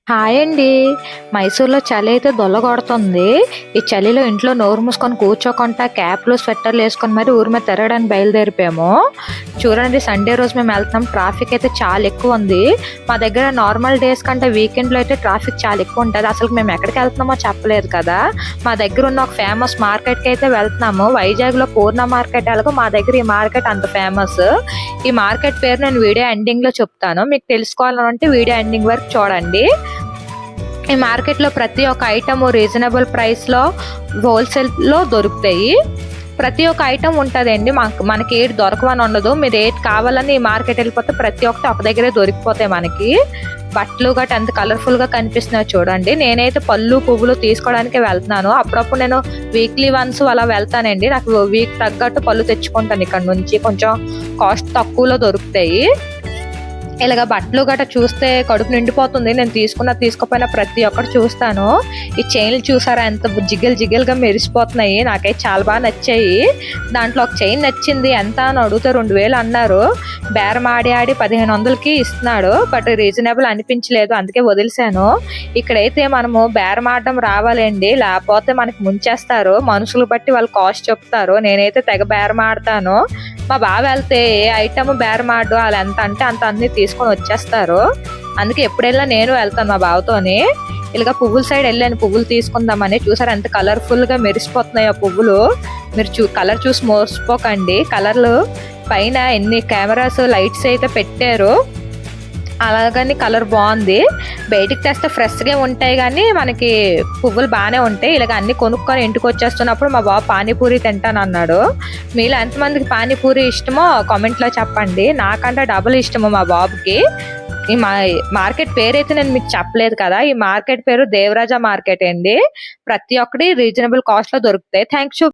Hi అండి. మైసూర్‌లో చలి అయితే దొల్లగొడుతుంది. ఈ చలిలో ఇంట్లో నోరు మూసుకొని కూర్చోకుండా క్యాప్‌లు, స్వెటర్‌లు ఏసుకొని మరి ఊరు మీద తిరగడానికి బయలుదేరిపోయాము. చూడండి, సండే రోజు మేము వెళ్తున్నాం. ట్రాఫిక్ అయితే చాలా ఎక్కువుంది. మా దగ్గర నార్మల్ డేస్ కంటే వీకెండ్‌లో అయితే ట్రాఫిక్ చాలా ఎక్కువుంటది. అసలు మేము ఎక్కడికి వెళ్తున్నామో చెప్పలేదు కదా! మా దగ్గర ఉన్న ఒక ఫేమస్ మార్కెట్‌కి అయితే వెళ్తున్నాము. వైజాగ్‌లో పూర్ణ మార్కెట్ ఎలాగో మా దగ్గర ఈ మార్కెట్ అంత ఫేమస్. ఈ మార్కెట్ పేరు నేను వీడియో ఎండింగ్‌లో చెప్తాను. మీకు తెలుసుకోవాలనుంటే వీడియో ఎండింగ్ వరకు చూడండి. ఈ మార్కెట్‌లో ప్రతి ఒక్క ఐటెము రీజనబుల్ ప్రైస్‌లో హోల్‌సేల్‌లో దొరుకుతాయి. ప్రతి ఒక్క ఐటెం ఉంటదండి. మనకి ఏది దొరకవని ఉండదు. మీరు ఏది కావాలని ఈ మార్కెట్ వెళ్ళిపోతే ప్రతి ఒక్కటి ఒక దగ్గరే దొరికిపోతాయి మనకి. బట్టలు గట్రా ఎంత కలర్‌ఫుల్‌గా కనిపిస్తున్నాయో చూడండి. నేనైతే పళ్ళు, పువ్వులు తీసుకోవడానికే వెళ్తున్నాను. అప్పుడప్పుడు నేను వీక్లీ వన్స్ అలా వెళ్తానండి. నాకు వీక్ తగ్గట్టు పళ్ళు తెచ్చుకుంటాను ఇక్కడ నుంచి. కొంచెం కాస్ట్ తక్కువలో దొరుకుతాయి. ఇలాగ బట్టలు గట్రా చూస్తే కడుపు నిండిపోతుంది. నేను తీసుకోపోయినా ప్రతి ఒక్కటి చూస్తాను. ఈ చైన్‌లు చూసారా ఎంత జిగేలుగా మెరిసిపోతున్నాయి. నాకైతే చాలా బాగా నచ్చాయి. దాంట్లో ఒక చైన్ నచ్చింది. ఎంత అని అడిగితే 2000 అన్నారు. బేరం ఆడి 1500కి ఇస్తున్నాడు. బట్ రీజనబుల్ అనిపించలేదు. అందుకే వదిలేసాను. ఇక్కడైతే మనము బేరం ఆడడం రావాలండి. లేకపోతే మనకి ముంచేస్తారు. మనుషులు బట్టి వాళ్ళు కాస్ట్ చెప్తారు. నేనైతే తెగ బేరం ఆడతాను. మా బావ వెళ్తే ఏ ఐటమ్ బేరమాడు వాళ్ళు ఎంత అంటే అంత అన్ని తీసుకొని వచ్చేస్తారు. అందుకే ఎప్పుడెళ్ళినా నేను వెళ్తాను మా బావతోని. ఇలాగ పువ్వుల సైడ్ వెళ్ళాను పువ్వులు తీసుకుందామని. చూసారా ఎంత కలర్‌ఫుల్‌గా మెరిసిపోతున్నాయి ఆ పువ్వులు. మీరు కలర్ చూసి మోసపోకండి. కలర్లు పైన ఎన్ని కెమెరాస్, లైట్స్ అయితే పెట్టారు. అలాగని కలర్ బాగుంది. బయటికి తెస్తే ఫ్రెష్‌గా ఉంటాయి గానీ మనకి పువ్వులు బాగానే ఉంటాయి. ఇలాగ అన్ని కొనుక్కొని ఇంటికి వచ్చేస్తున్నప్పుడు మా బావ పానీపూరి తింటానన్నాడు. మీలో ఎంతమందికి పానీపూరి ఇష్టమో కామెంట్‌లో చెప్పండి. నాకంటే డబుల్ ఇష్టము మా బాబుకి. ఈ మార్కెట్ పేరైతే నేను మీకు చెప్పలేదు కదా! ఈ మార్కెట్ పేరు దేవరాజ మార్కెట్ అండి. ప్రతి ఒక్కటి రీజనబుల్ కాస్ట్‌లో దొరుకుతాయి. Thanks you.